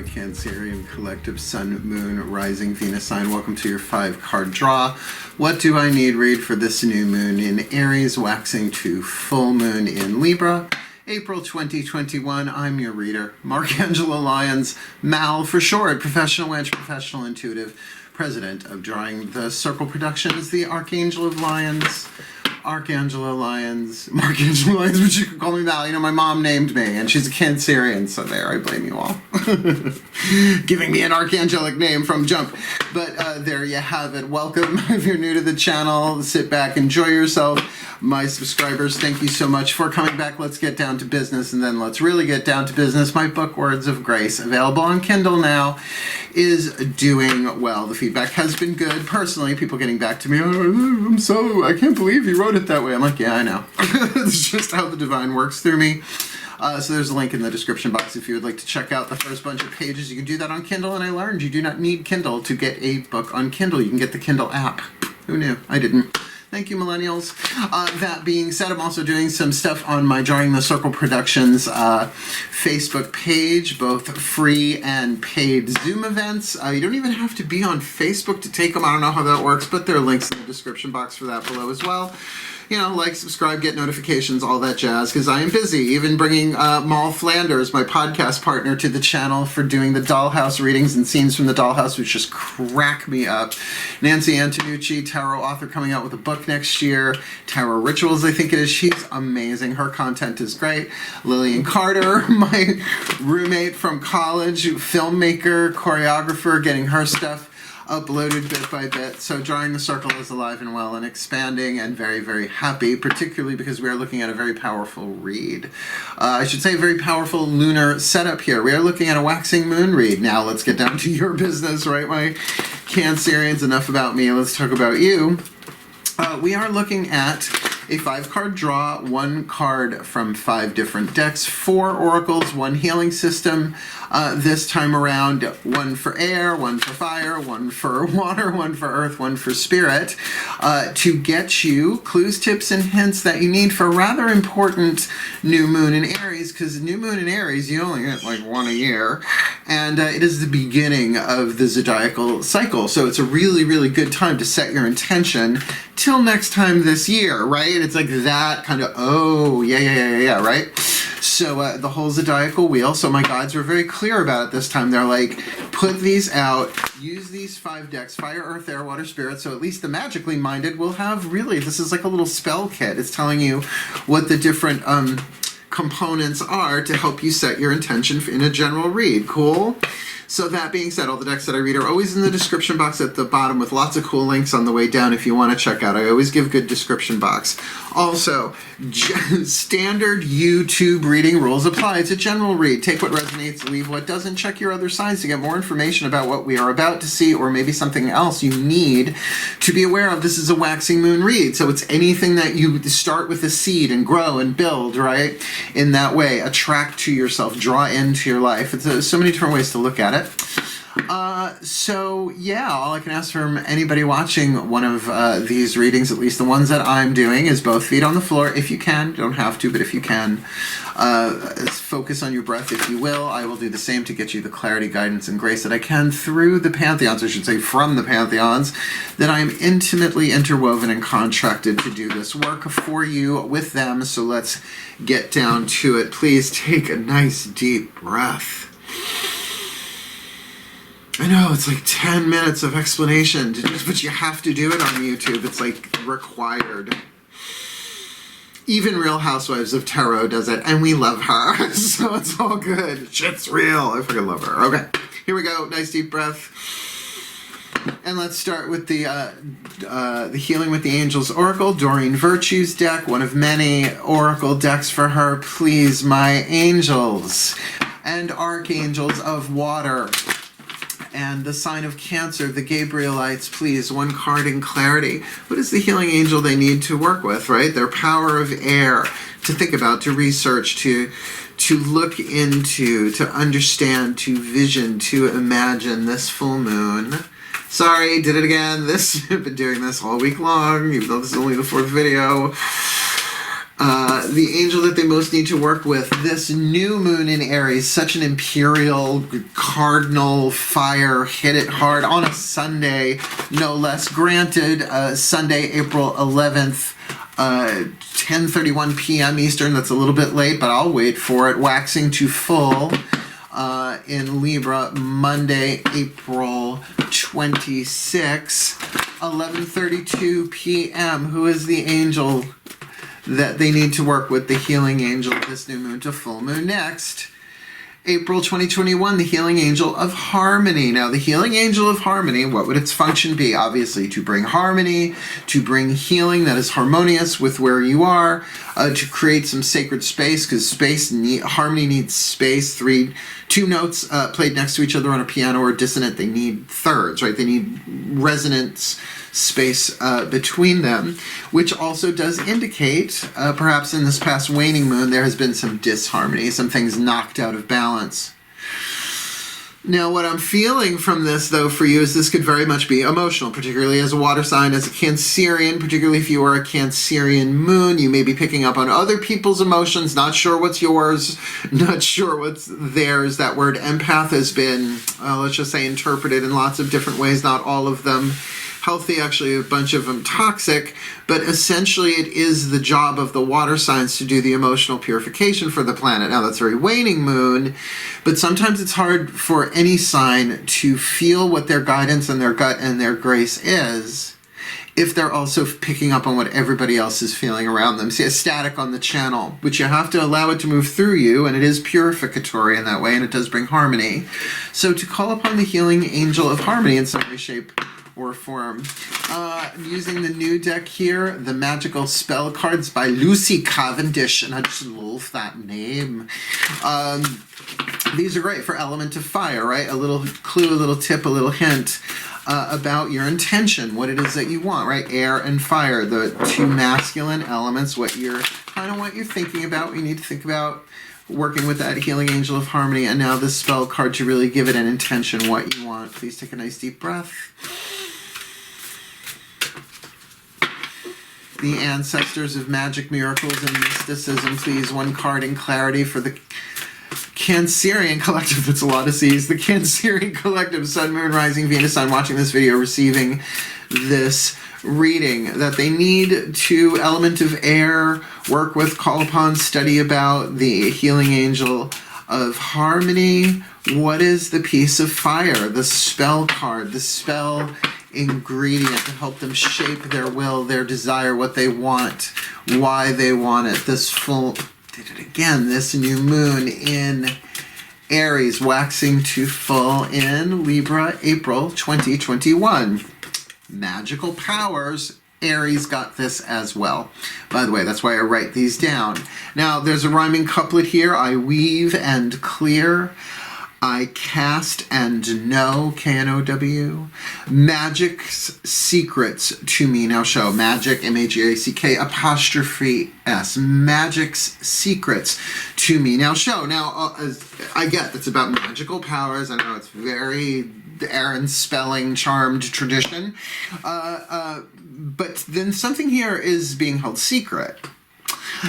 Cancerian Collective Sun, Moon, Rising, Venus sign. Welcome to your 5-card draw. What do I need read for this new moon in Aries, waxing to full moon in Libra, April 2021. I'm your reader, Angelo Lyons, Mal for short, professional witch, professional intuitive, president of DrawingTheCircle Productions, the Archangel of Lyons. Angelo Lyons, Angelo Lyons, but you can call me Mal. You know, my mom named me, and she's a Cancerian, so there, I blame you all. Giving me an archangelic name from jump. But there you have it. Welcome. If you're new to the channel, sit back, enjoy yourself. My subscribers, thank you so much for coming back. Let's get down to business, and then let's really get down to business. My book, Words of Grace, available on Kindle now, is doing well. The feedback has been good. Personally, people getting back to me, oh, I can't believe you wrote it that way. I'm like, yeah, I know. It's just how the divine works through me. So there's a link in the description box if you would like to check out the first bunch of pages. You can do that on Kindle, and I learned you do not need Kindle to get a book on Kindle. You can get the Kindle app. Who knew? I didn't. Thank you, millennials. That being said, I'm also doing some stuff on my DrawingTheCircle Productions Facebook page, both free and paid Zoom events. You don't even have to be on Facebook to take them. I don't know how that works, but there are links in the description box for that below as well. You know, like, subscribe, get notifications, all that jazz, because I am busy. Even bringing Mal Flanders, my podcast partner, to the channel for doing the Dollhouse readings and scenes from the Dollhouse, which just crack me up. Nancy Antonucci, tarot author, coming out with a book next year. Tarot Rituals, I think it is. She's amazing. Her content is great. Lillian Carter, my roommate from college, filmmaker, choreographer, getting her stuff uploaded bit by bit. So DrawingTheCircle is alive and well and expanding, and very, very happy, particularly because we are looking at a very powerful read. I should say very powerful lunar setup here. We are looking at a waxing moon read. Now let's get down to your business, right, my Cancerians? Enough about me. Let's talk about you. We are looking at a 5-card draw, 1 card from 5 different decks, 4 oracles, 1 healing system. This time around, 1 for air, 1 for fire, 1 for water, 1 for earth, 1 for spirit, to get you clues, tips, and hints that you need for a rather important new moon in Aries, because new moon in Aries, you only get like 1 a year, and it is the beginning of the zodiacal cycle. So it's a really, really good time to set your intention till next time this year, right? It's like that kind of, oh, yeah, right? So the whole zodiacal wheel, so my guides were very clear about it this time. They're like, put these out, use these 5 decks, fire, earth, air, water, spirit, so at least the magically minded will have, really, this is like a little spell kit. It's telling you what the different components are to help you set your intention in a general read. Cool? So that being said, all the decks that I read are always in the description box at the bottom with lots of cool links on the way down if you want to check out. I always give good description box. Also, standard YouTube reading rules apply. It's a general read. Take what resonates, leave what doesn't. Check your other signs to get more information about what we are about to see, or maybe something else you need to be aware of. This is a waxing moon read, so it's anything that you start with a seed and grow and build, right? In that way, attract to yourself, draw into your life. It's so many different ways to look at it. So yeah, all I can ask from anybody watching one of these readings, at least the ones that I'm doing, is both feet on the floor if you can. You don't have to, but if you can, focus on your breath if you will. I will do the same to get you the clarity, guidance, and grace that I can through the pantheons, I should say from the pantheons, that I am intimately interwoven and contracted to do this work for you with them. So let's get down to it. Please take a nice deep breath. I know, it's like 10 minutes of explanation, but you have to do it on YouTube. It's like required. Even Real Housewives of Tarot does it, and we love her, so it's all good. Shit's real. I fucking love her. Okay, here we go. Nice deep breath. And let's start with the Healing with the Angels Oracle, Doreen Virtue's deck, one of many oracle decks for her. Please, my angels and archangels of water, and the sign of Cancer, the Gabrielites, please, 1 card in clarity. What is the healing angel they need to work with, right? Their power of air, to think about, to research, to look into, to understand, to vision, to imagine this full moon. Sorry, did it again. I've been doing this all week long, even though this is only the 4th video. The angel that they most need to work with, this new moon in Aries, such an imperial, cardinal fire, hit it hard on a Sunday, no less. Granted, Sunday, April 11th, 10:31 p.m. Eastern. That's a little bit late, but I'll wait for it. Waxing to full in Libra, Monday, April 26, 11:32 p.m. Who is the angel that they need to work with? The healing angel, this new moon to full moon. Next, April 2021, the healing angel of harmony. Now, the healing angel of harmony, what would its function be? Obviously, to bring harmony, to bring healing that is harmonious with where you are, to create some sacred space, because harmony needs space. Two notes played next to each other on a piano or dissonant, they need thirds, right? They need resonance space between them, which also does indicate, perhaps in this past waning moon, there has been some disharmony, some things knocked out of balance. Now, what I'm feeling from this, though, for you is this could very much be emotional, particularly as a water sign, as a Cancerian, particularly if you are a Cancerian moon. You may be picking up on other people's emotions, not sure what's yours, not sure what's theirs. That word empath has been, let's just say, interpreted in lots of different ways, not all of them healthy, actually a bunch of them toxic, but essentially it is the job of the water signs to do the emotional purification for the planet. Now, that's very waning moon, but sometimes it's hard for any sign to feel what their guidance and their gut and their grace is if they're also picking up on what everybody else is feeling around them. See, a static on the channel, which you have to allow it to move through you, and it is purificatory in that way, and it does bring harmony. So to call upon the healing angel of harmony in some way, shape, or form. Using the new deck here, the Magickal spell cards by Lucy Cavendish, and I just love that name. These are great for element of fire, right? A little clue, a little tip, a little hint about your intention, what it is that you want, right? Air and fire, the two masculine elements, what you're thinking about, what you need to think about, working with that healing angel of harmony, and now this spell card to really give it an intention, what you want. Please take a nice deep breath. The ancestors of magic, miracles, and mysticism, please, one card in clarity for the Cancerian collective. That's a lot of C's. The Cancerian collective, Sun, Moon, Rising, Venus sign, watching this video, receiving this reading, that they need to, element of air, work with, call upon, study about the healing angel of harmony. What is the piece of fire? The spell card, the spell ingredient to help them shape their will, their desire, what they want, why they want it. This full, did it again, this new moon in Aries, waxing to full in Libra, April 2021. Magical powers, Aries got this as well. By the way, that's why I write these down. Now, there's a rhyming couplet here. I weave and clear. I cast and know, K-N-O-W. Magic's secrets to me now show. Magic, M-A-G-A-C-K, apostrophe S. Magic's secrets to me now show. Now, I get that's about magical powers. I know it's very Aaron spelling charmed tradition. But then something here is being held secret.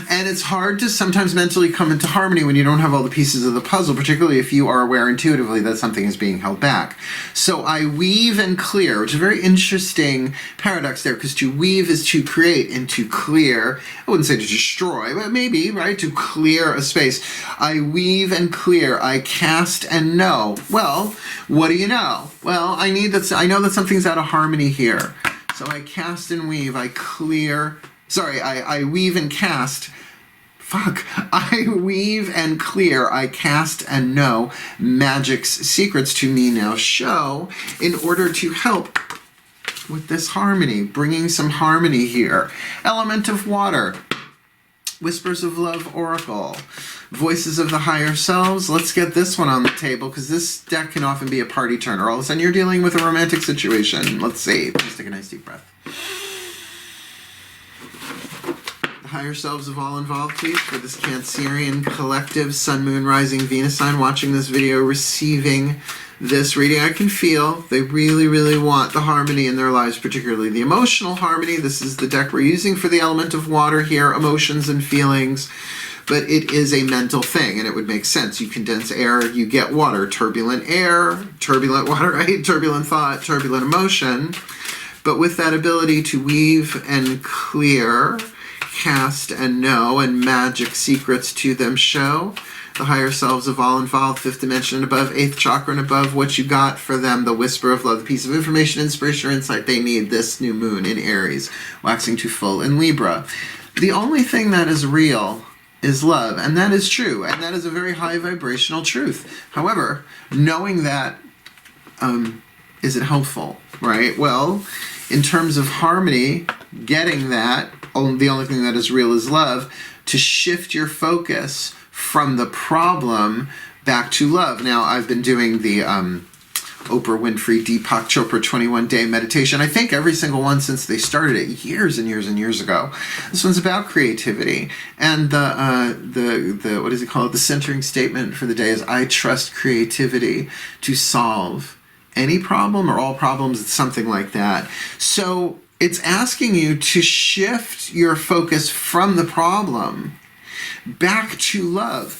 And it's hard to sometimes mentally come into harmony when you don't have all the pieces of the puzzle, particularly if you are aware intuitively that something is being held back. So I weave and clear, which is a very interesting paradox there, because to weave is to create, and to clear, I wouldn't say to destroy, but maybe, right, to clear a space. I weave and clear, I cast and know. Well, what do you know? Well, I know that something's out of harmony here. So I cast and weave, I clear. Sorry, I weave and cast. I weave and clear, I cast and know. Magic's secrets to me now show, in order to help with this harmony, bringing some harmony here. Element of water. Whispers of Love Oracle. Voices of the Higher Selves. Let's get this one on the table, because this deck can often be a party turner. All of a sudden you're dealing with a romantic situation. Let's see. Please take a nice deep breath. Higher selves of all involved, please, for this Cancerian collective, Sun, Moon, Rising, Venus sign, watching this video, receiving this reading, I can feel they really, really want the harmony in their lives, particularly the emotional harmony. This is the deck we're using for the element of water here, emotions and feelings. But it is a mental thing, and it would make sense. You condense air, you get water. Turbulent air, turbulent water, right? Turbulent thought, turbulent emotion. But with that ability to weave and clear, cast and know, and magic secrets to them show, the higher selves of all involved, 5th dimension and above, 8th chakra and above, what you got for them, the whisper of love, the piece of information, inspiration, or insight they need this new moon in Aries, waxing to full in Libra. The only thing that is real is love, and that is true, and that is a very high vibrational truth. However, knowing that, is it helpful, right? Well, in terms of harmony, getting that, the only thing that is real is love, to shift your focus from the problem back to love. Now, I've been doing the Oprah Winfrey, Deepak Chopra 21-day meditation. I think every single one since they started it years and years and years ago. This one's about creativity. And the what does he call it? The centering statement for the day is, I trust creativity to solve any problem or all problems. It's something like that. So it's asking you to shift your focus from the problem back to love.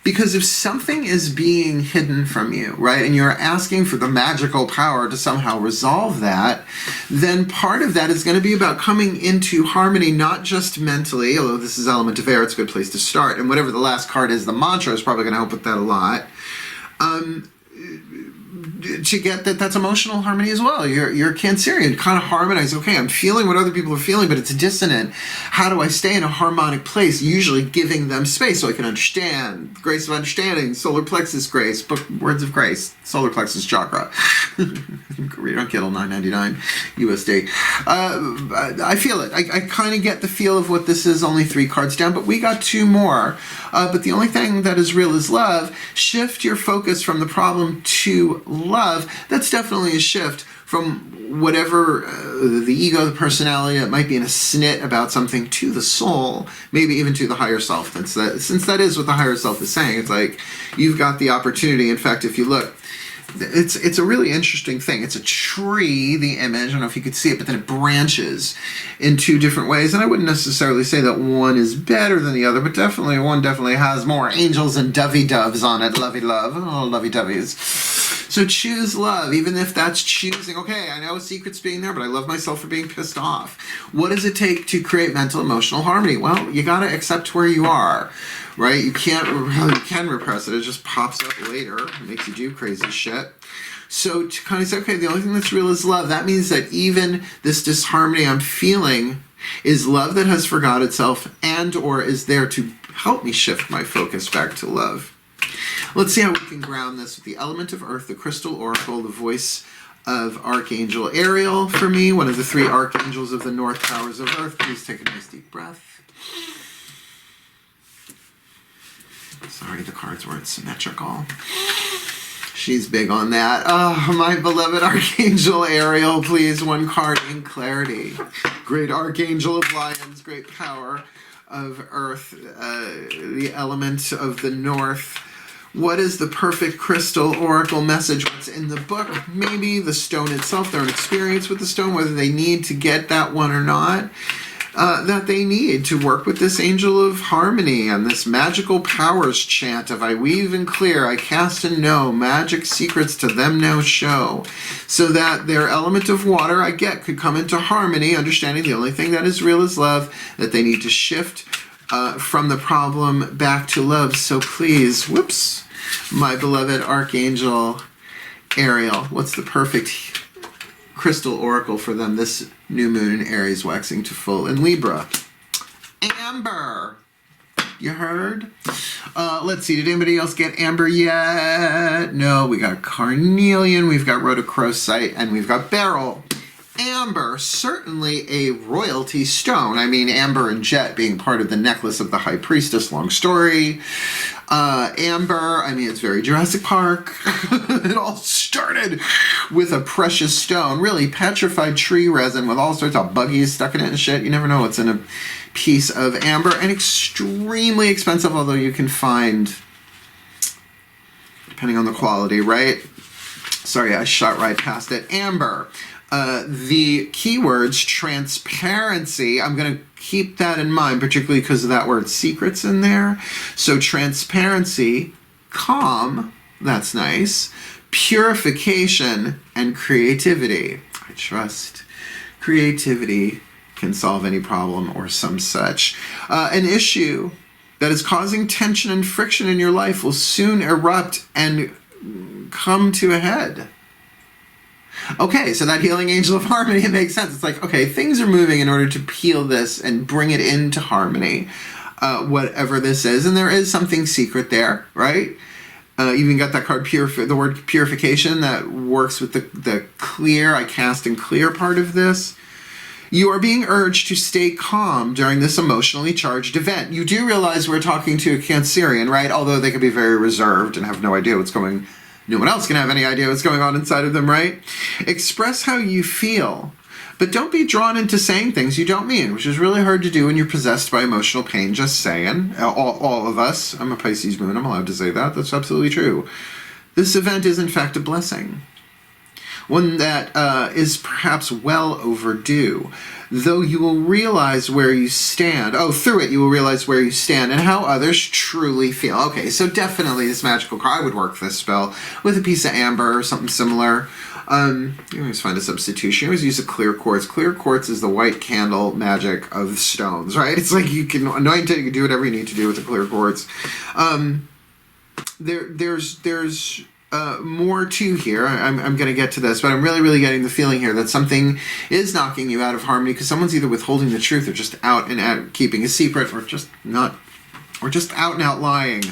Because if something is being hidden from you, right, and you're asking for the magical power to somehow resolve that, then part of that is going to be about coming into harmony, not just mentally, although this is element of air, it's a good place to start. And whatever the last card is, the mantra is probably going to help with that a lot. To get that's emotional harmony as well. You're Cancerian, kind of harmonize. Okay, I'm feeling what other people are feeling, but it's dissonant. How do I stay in a harmonic place? Usually giving them space so I can understand. Grace of understanding, solar plexus grace, book words of grace, solar plexus chakra. Read on Kindle, $9.99 USD. I feel it. I kind of get the feel of what this is. Only 3 cards down, but we got 2 more. But the only thing that is real is love. Shift your focus from the problem to love. That's definitely a shift from whatever the ego, the personality, that might be in a snit about something, to the soul, maybe even to the higher self. Since that is what the higher self is saying, it's like you've got the opportunity. In fact, if you look, it's a really interesting thing. It's a tree, the image. I don't know if you could see it, but then it branches in 2 different ways. And I wouldn't necessarily say that one is better than the other, but definitely one has more angels and dovey-doves on it. Lovey-love. Oh, lovey-doveys. So choose love, even if that's choosing, okay, I know secrets being there, but I love myself for being pissed off. What does it take to create mental, emotional harmony? Well, you got to accept where you are. Right? You can repress it. It just pops up later. It makes you do crazy shit. So to kind of say, okay, the only thing that's real is love. That means that even this disharmony I'm feeling is love that has forgot itself and or is there to help me shift my focus back to love. Let's see how we can ground this with the element of earth, the crystal oracle, the voice of Archangel Ariel for me, one of the 3 archangels of the North Powers of Earth. Please take a nice deep breath. Sorry, the cards weren't symmetrical. She's big on that. Oh, my beloved Archangel Ariel, please, 1 card in clarity. Great Archangel of Lyons, great power of Earth, the element of the North. What is the perfect crystal oracle message? What's in the book? Maybe the stone itself, their own experience with the stone, whether they need to get that one or not. That they need to work with this angel of harmony and this magical powers chant of I weave and clear, I cast and know, magic secrets to them now show. So that their element of water, I get, could come into harmony, understanding the only thing that is real is love, that they need to shift from the problem back to love. So please, whoops, my beloved Archangel Ariel, what's the perfect crystal oracle for them this new moon in Aries, waxing to full in Libra? Amber. You heard? Let's see, did anybody else get amber yet? No, we got carnelian, we've got rhodochrosite, and we've got beryl. Amber, certainly a royalty stone. I mean, amber and jet being part of the necklace of the High Priestess, long story. Amber, I mean, it's very Jurassic Park. It all started with a precious stone, really petrified tree resin with all sorts of buggies stuck in it and shit. You never know what's in a piece of amber, and extremely expensive, although you can find, depending on the quality, right? Sorry, I shot right past it. Amber. The keywords transparency, I'm going to keep that in mind, particularly because of that word secrets in there. So transparency, calm, that's nice, purification, and creativity. I trust creativity can solve any problem or some such. An issue that is causing tension and friction in your life will soon erupt and come to a head. Okay, so that healing angel of harmony, it makes sense. It's like, okay, things are moving in order to heal this and bring it into harmony, whatever this is. And there is something secret there, right? You even got that card, the word purification, that works with the clear, I cast and clear part of this. You are being urged to stay calm during this emotionally charged event. You do realize we're talking to a Cancerian, right? Although they could be very reserved and have no idea what's going on. No one else can have any idea what's going on inside of them, right? Express how you feel, but don't be drawn into saying things you don't mean, which is really hard to do when you're possessed by emotional pain. Just saying. All of us. I'm a Pisces moon. I'm allowed to say that. That's absolutely true. This event is, in fact, a blessing. One that is perhaps well overdue, though you will realize where you stand. Oh, through it you will realize where you stand and how others truly feel. Okay, so definitely this magical card, I would work this spell with a piece of amber or something similar. You always find a substitution. You always use a clear quartz. Clear quartz is the white candle magic of stones, right? It's like you can anoint it, you can do whatever you need to do with the clear quartz. There's more to here. I'm going to get to this, but I'm really getting the feeling here that something is knocking you out of harmony because someone's either withholding the truth or just out and out keeping a secret, or just out and out lying.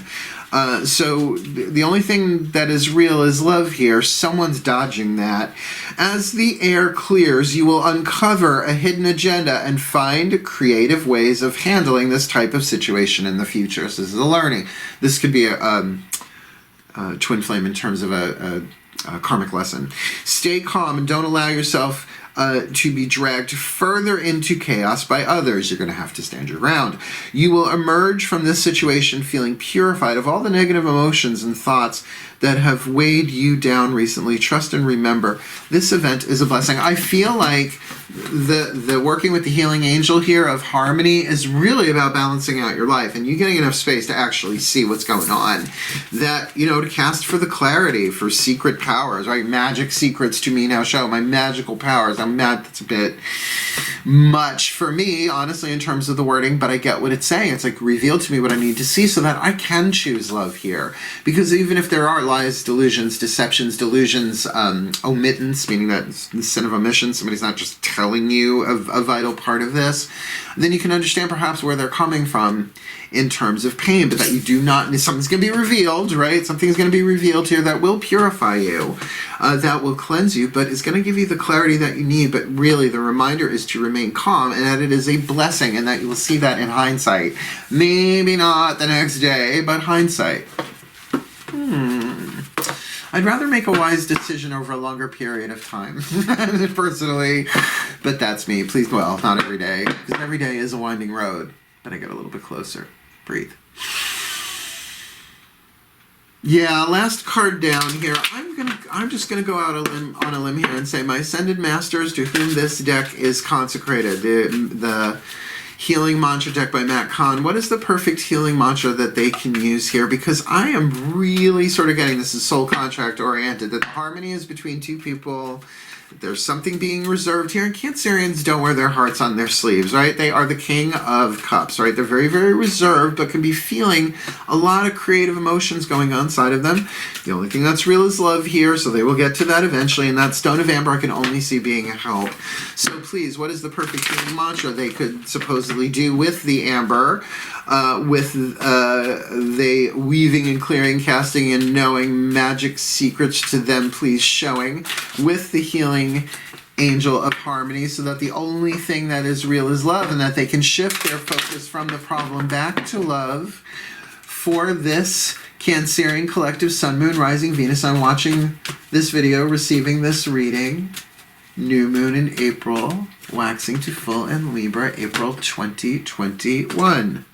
So the only thing that is real is love here. Someone's dodging that. As the air clears, you will uncover a hidden agenda and find creative ways of handling this type of situation in the future. So this is a learning. This could be a twin flame in terms of a karmic lesson. Stay calm and don't allow yourself to be dragged further into chaos by others. You're going to have to stand your ground. You will emerge from this situation feeling purified of all the negative emotions and thoughts that have weighed you down recently. Trust and remember, this event is a blessing. I feel like the working with the healing angel here of harmony is really about balancing out your life and you getting enough space to actually see what's going on. That, you know, to cast for the clarity, for secret powers, right? Magic secrets to me now show my magical powers. I'm mad, that's a bit much for me, honestly, in terms of the wording, but I get what it's saying. It's like, reveal to me what I need to see so that I can choose love here. Because even if there are lies, delusions, deceptions, delusions, omittance, meaning that the sin of omission, somebody's not just telling you a vital part of this, then you can understand perhaps where they're coming from in terms of pain, but that you do not, something's going to be revealed, right? Something's going to be revealed here that will purify you, that will cleanse you, but is going to give you the clarity that you need. But really the reminder is to remain calm and that it is a blessing and that you will see that in hindsight. Maybe not the next day, but hindsight. I'd rather make a wise decision over a longer period of time, personally, but that's me. Please, well, not every day, because every day is a winding road, but I get a little bit closer. Breathe. Yeah, last card down here. I'm just gonna go out on a limb here and say my ascended masters to whom this deck is consecrated. The healing mantra deck by Matt Kahn. What is the perfect healing mantra that they can use here? Because I am really sort of getting this is soul contract oriented, that the harmony is between two people. There's something being reserved here, and Cancerians don't wear their hearts on their sleeves, right? They are the king of cups, right? They're very reserved, but can be feeling a lot of creative emotions going on inside of them. The only thing that's real is love here, so they will get to that eventually, and that stone of amber I can only see being a help. So please, what is the perfect healing mantra they could supposedly do with the amber? With they weaving and clearing, casting and knowing magic secrets to them, please showing with the healing angel of harmony, so that the only thing that is real is love, and that they can shift their focus from the problem back to love for this Cancerian collective Sun, Moon, Rising, Venus. I'm watching this video, receiving this reading. New moon in April, waxing to full in Libra, April 2021.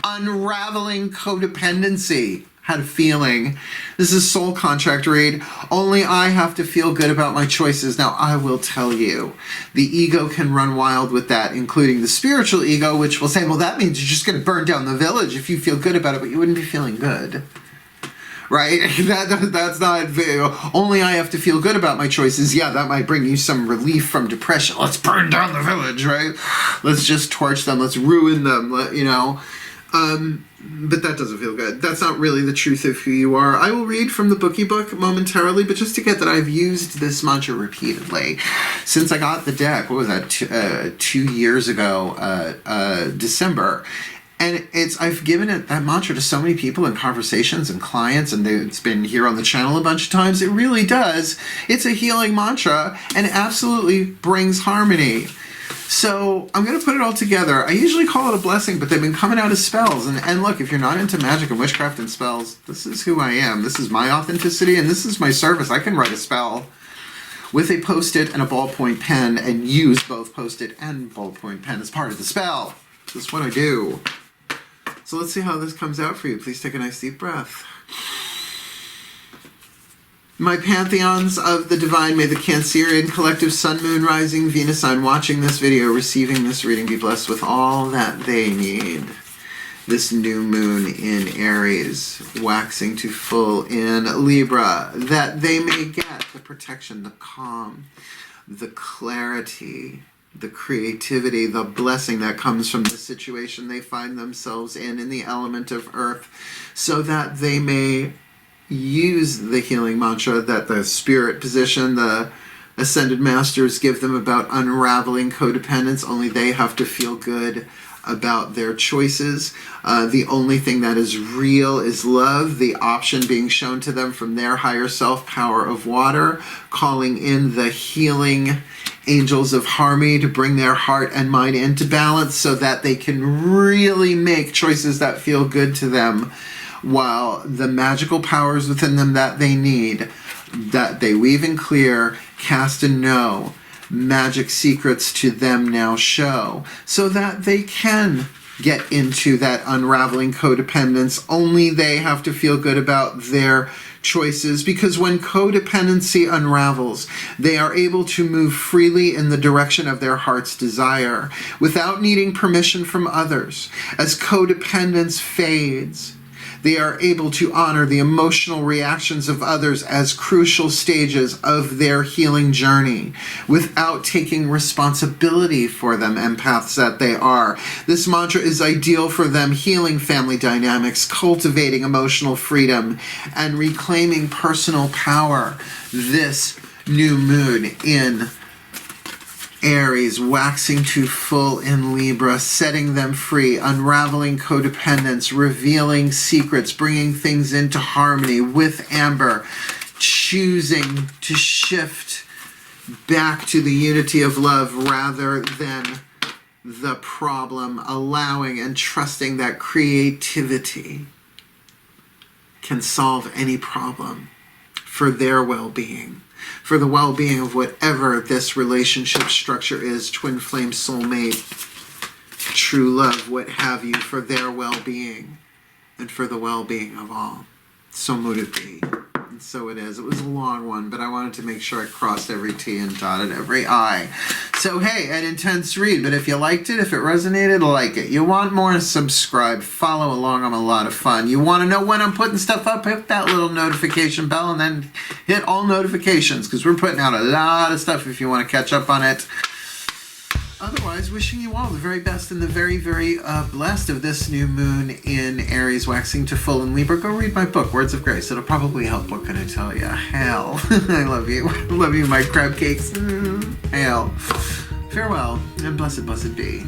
Unraveling codependency. had a feeling. This is soul contract read. Only I have to feel good about my choices. Now, I will tell you, the ego can run wild with that, including the spiritual ego, which will say, well, that means you're just going to burn down the village if you feel good about it, but you wouldn't be feeling good. Right? That's not, only I have to feel good about my choices. Yeah, that might bring you some relief from depression. Let's burn down the village, right? Let's just torch them. Let's ruin them, you know. But that doesn't feel good. That's not really the truth of who you are. I will read from the bookie book momentarily, but just to get that, I've used this mantra repeatedly since I got the deck. What was that? 2 years ago, December. And I've given that mantra to so many people in conversations and clients, and it's been here on the channel a bunch of times. It really does. It's a healing mantra and absolutely brings harmony. So I'm going to put it all together. I usually call it a blessing, but they've been coming out as spells. And look, if you're not into magic and witchcraft and spells, this is who I am. This is my authenticity, and this is my service. I can write a spell with a Post-it and a ballpoint pen and use both Post-it and ballpoint pen as part of the spell. This is what I do. So let's see how this comes out for you. Please take a nice deep breath. My pantheons of the divine, may the Cancerian collective sun, moon, rising, Venus sign watching this video, receiving this reading, be blessed with all that they need. This new moon in Aries, waxing to full in Libra, that they may get the protection, the calm, the clarity, the creativity, the blessing that comes from the situation they find themselves in the element of earth, so that they may use the healing mantra that the spirit position, the ascended masters give them about unraveling codependence. Only they have to feel good about their choices. The only thing that is real is love, the option being shown to them from their higher self, power of water, calling in the healing angels of harmony to bring their heart and mind into balance so that they can really make choices that feel good to them, while the magical powers within them that they need, that they weave and clear, cast and know, magic secrets to them now show, so that they can get into that unraveling codependence. Only they have to feel good about their choices, because when codependency unravels, they are able to move freely in the direction of their heart's desire without needing permission from others. As codependence fades, they are able to honor the emotional reactions of others as crucial stages of their healing journey without taking responsibility for them, empaths that they are. This mantra is ideal for them healing family dynamics, cultivating emotional freedom, and reclaiming personal power. This new moon in Aries, waxing to full in Libra, setting them free, unraveling codependence, revealing secrets, bringing things into harmony with Amber, choosing to shift back to the unity of love rather than the problem, allowing and trusting that creativity can solve any problem for their well-being, for the well-being of whatever this relationship structure is, twin flame, soulmate, true love, what have you, for their well-being and for the well-being of all. So mote it be. And so it is. It was a long one, but I wanted to make sure I crossed every T and dotted every I. So hey, an intense read, but if you liked it, if it resonated, like it. You want more, subscribe, follow along. I'm a lot of fun. You want to know when I'm putting stuff up, hit that little notification bell and then hit all notifications, because we're putting out a lot of stuff if you want to catch up on it. Otherwise, wishing you all the very best and the very, very blessed of this new moon in Aries, waxing to full in Libra. Go read my book, Words of Grace. It'll probably help. What can I tell you? Hell. I love you. Love you, my crab cakes. Hell. Farewell, and blessed, blessed be.